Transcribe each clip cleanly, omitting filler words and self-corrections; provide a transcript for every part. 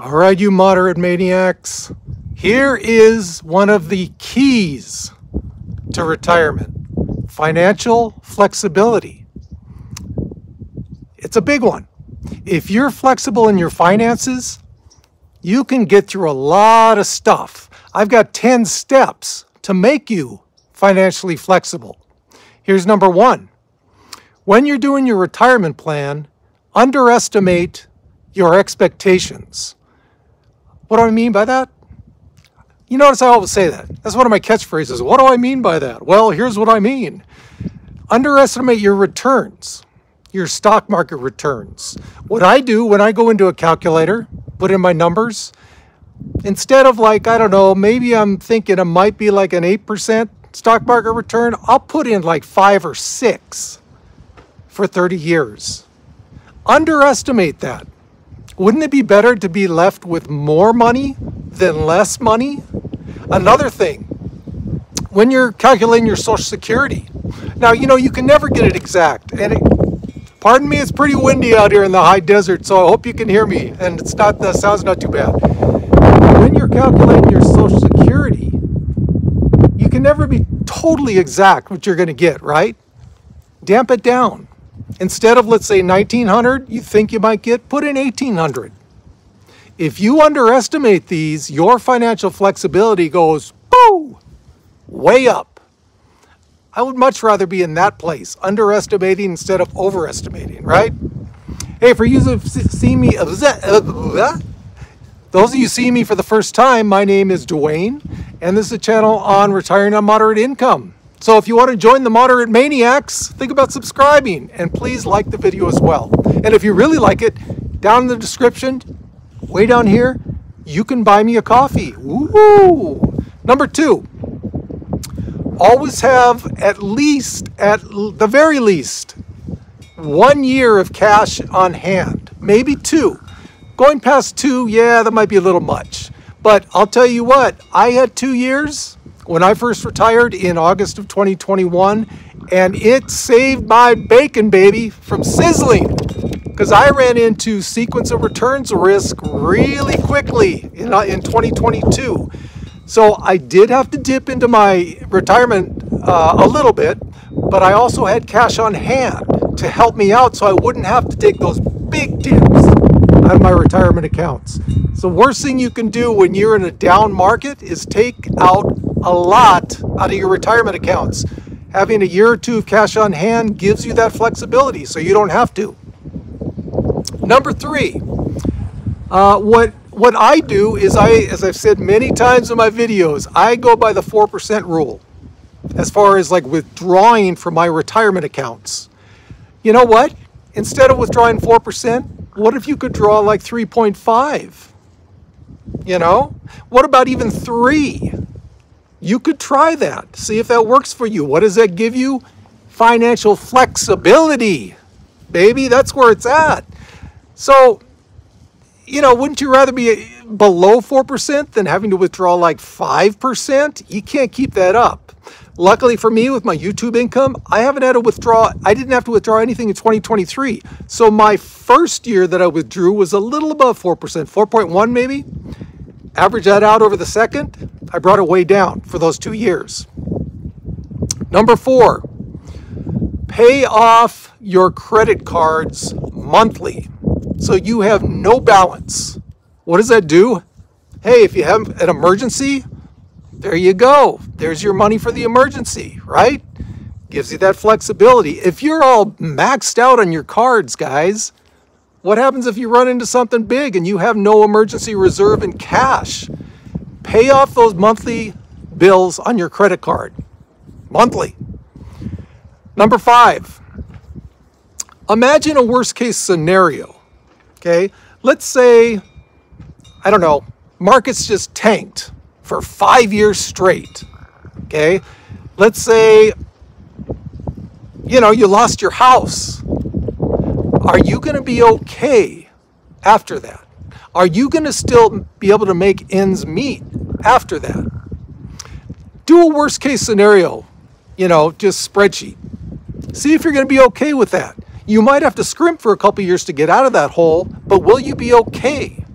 All right, you moderate maniacs, here is one of the keys to retirement: financial flexibility. It's a big one. If you're flexible in your finances, you can get through a lot of stuff. I've got 10 steps to make you financially flexible. Here's number 1. When you're doing your retirement plan, underestimate your expectations. What do I mean by that? You notice I always say that. That's one of my catchphrases. What do I mean by that? Well, here's what I mean. Underestimate your returns, your stock market returns. What I do when I go into a calculator, put in my numbers, instead of like, I don't know, maybe I'm thinking it might be like an 8% stock market return, I'll put in like 5 or 6 for 30 years. Underestimate that. Wouldn't it be better to be left with more money than less money? Another thing, when you're calculating your Social Security, now, you know, you can never get it exact. And pardon me, it's pretty windy out here in the high desert, so I hope you can hear me. And it's not, the sound's not too bad. When you're calculating your Social Security, you can never be totally exact what you're going to get, right? Damp it down. Instead of, let's say, 1900, you think you might get, put in 1800. If you underestimate these, your financial flexibility goes, boo, way up. I would much rather be in that place, underestimating instead of overestimating, right? Hey, for you who see me, those of you see me for the first time, my name is Duane, and this is a channel on retiring on moderate income. So if you want to join the moderate maniacs, think about subscribing, and please like the video as well. And if you really like it, down in the description, way down here, you can buy me a coffee. Woo! Number 2, always have at the very least, 1 year of cash on hand, maybe 2. Going past 2, yeah, that might be a little much. But I'll tell you what, I had 2 years when I first retired in August of 2021, and it saved my bacon, baby, from sizzling, because I ran into sequence of returns risk really quickly in 2022. So I did have to dip into my retirement a little bit, but I also had cash on hand to help me out so I wouldn't have to take those big dips out of my retirement accounts. So the worst thing you can do when you're in a down market is take out a lot out of your retirement accounts. Having a year or 2 of cash on hand gives you that flexibility so you don't have to. Number 3, what I do is, as I've said many times in my videos, I go by the 4% rule as far as like withdrawing from my retirement accounts. You know what? Instead of withdrawing 4%, what if you could draw like 3.5? You know? What about even 3? You could try that. See if that works for you. What does that give you? Financial flexibility, baby. That's where it's at. So, you know, wouldn't you rather be below 4% than having to withdraw like 5%? You can't keep that up. Luckily for me, with my YouTube income, I didn't have to withdraw anything in 2023. So my first year that I withdrew was a little above 4%, 4.1 maybe. Average that out over the second, I brought it way down for those 2 years. Number 4, pay off your credit cards monthly so you have no balance. What does that do? Hey, if you have an emergency, there you go. There's your money for the emergency, right? Gives you that flexibility. If you're all maxed out on your cards, guys, what happens if you run into something big and you have no emergency reserve in cash? Pay off those monthly bills on your credit card. Monthly. Number 5, imagine a worst case scenario. Okay, let's say, I don't know, markets just tanked for 5 years straight. Okay, let's say, you know, you lost your house. Are you going to be okay after that? Are you going to still be able to make ends meet after that? Do a worst case scenario, you know, just spreadsheet. See if you're going to be okay with that. You might have to scrimp for a couple years to get out of that hole, but will you be okay?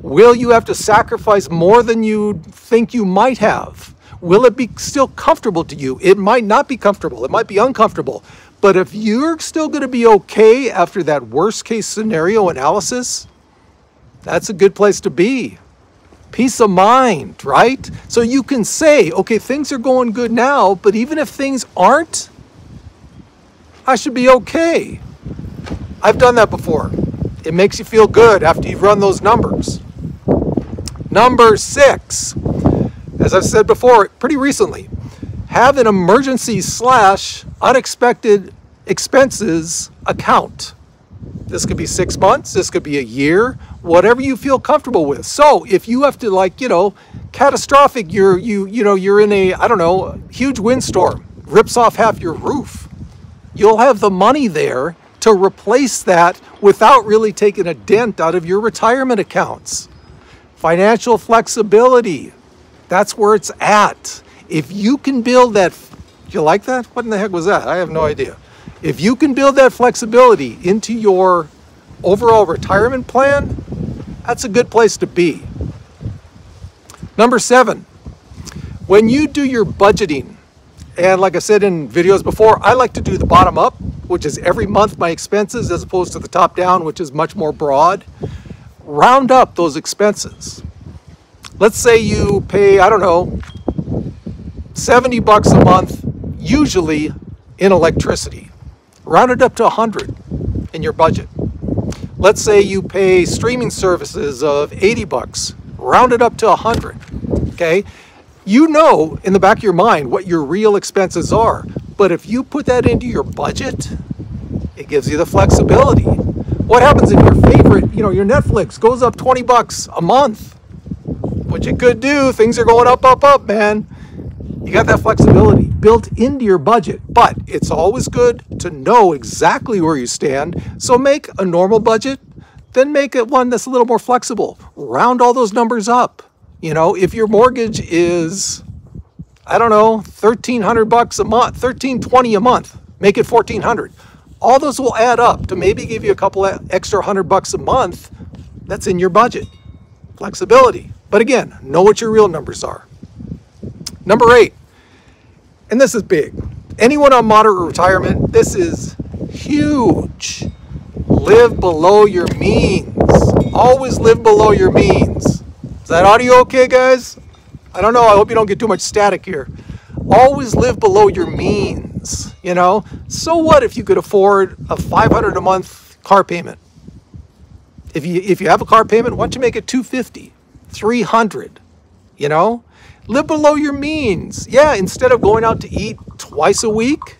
Will you have to sacrifice more than you think you might have? Will it be still comfortable to you? It might not be comfortable. It might be uncomfortable. But if you're still going to be okay after that worst case scenario analysis, that's a good place to be. Peace of mind, right? So you can say, okay, things are going good now, but even if things aren't, I should be okay. I've done that before. It makes you feel good after you've run those numbers. Number 6, as I've said before, pretty recently, have an emergency/unexpected expenses account. This could be 6 months, this could be a year, whatever you feel comfortable with. So if you have to catastrophic, you're in a, I don't know, huge windstorm, rips off half your roof, you'll have the money there to replace that without really taking a dent out of your retirement accounts. Financial flexibility, that's where it's at. If you can build that, do you like that? What in the heck was that? I have no idea. If you can build that flexibility into your overall retirement plan, that's a good place to be. Number 7, when you do your budgeting, and like I said in videos before, I like to do the bottom up, which is every month my expenses, as opposed to the top down, which is much more broad. Round up those expenses. Let's say you pay, I don't know, $70 a month, usually in electricity. Round it up to 100 in your budget. Let's say you pay streaming services of $80, round it up to 100, okay? You know in the back of your mind what your real expenses are, but if you put that into your budget, it gives you the flexibility. What happens if your favorite, your Netflix goes up $20 a month? Which it could do, things are going up, man. You got that flexibility built into your budget, but it's always good to know exactly where you stand. So make a normal budget, then make it one that's a little more flexible. Round all those numbers up. If your mortgage is, I don't know, $1,300 a month, $1,320 a month, make it $1,400. All those will add up to maybe give you a couple extra $100 a month. That's in your budget. Flexibility. But again, know what your real numbers are. Number 8, and this is big. Anyone on moderate retirement, this is huge. Live below your means. Always live below your means. Is that audio okay, guys? I don't know. I hope you don't get too much static here. Always live below your means, So what if you could afford a $500 a month car payment? If you have a car payment, why don't you make it $250, $300, Live below your means. Yeah, instead of going out to eat twice a week,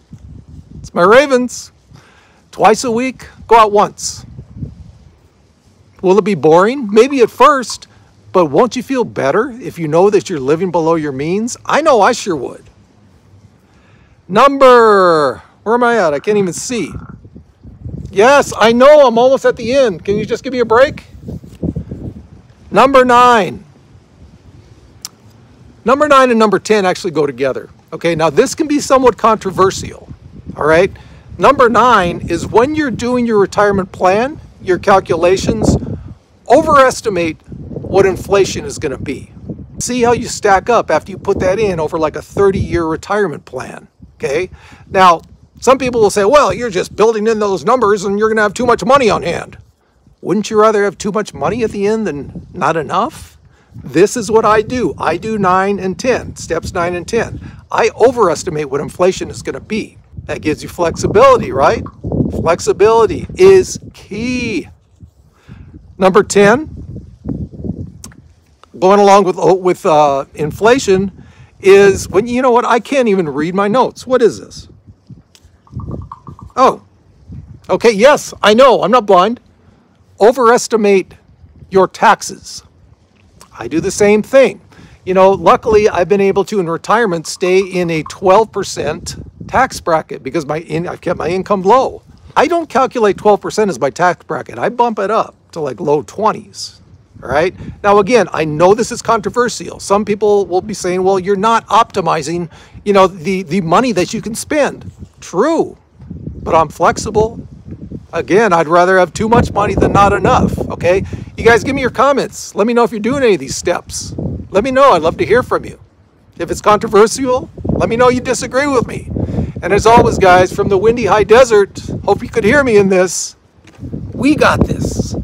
it's my Ravens, twice a week, go out once. Will it be boring? Maybe at first, but won't you feel better if you know that you're living below your means? I know I sure would. Where am I at? I can't even see. Yes, I know I'm almost at the end. Can you just give me a break? Number 9. Number 9 and number 10 actually go together. Okay, now this can be somewhat controversial. All right. Number 9 is when you're doing your retirement plan, your calculations, overestimate what inflation is going to be. See how you stack up after you put that in over like a 30-year retirement plan. Okay. Now, some people will say, well, you're just building in those numbers and you're going to have too much money on hand. Wouldn't you rather have too much money at the end than not enough? This is what I do. I do 9 and 10, steps 9 and 10. I overestimate what inflation is going to be. That gives you flexibility, right? Flexibility is key. Number 10, going along with inflation, is when, you know what, I can't even read my notes. What is this? Oh, okay, yes, I know, I'm not blind. Overestimate your taxes. I do the same thing. Luckily, I've been able to, in retirement, stay in a 12% tax bracket because I've kept my income low. I don't calculate 12% as my tax bracket. I bump it up to like low 20s. All right. Now, again, I know this is controversial. Some people will be saying, well, you're not optimizing, the money that you can spend. True. But I'm flexible. Again, I'd rather have too much money than not enough, okay? You guys give me your comments. Let me know if you're doing any of these steps. Let me know. I'd love to hear from you. If it's controversial, let me know you disagree with me. And as always, guys, from the windy high desert, hope you could hear me in this, we got this.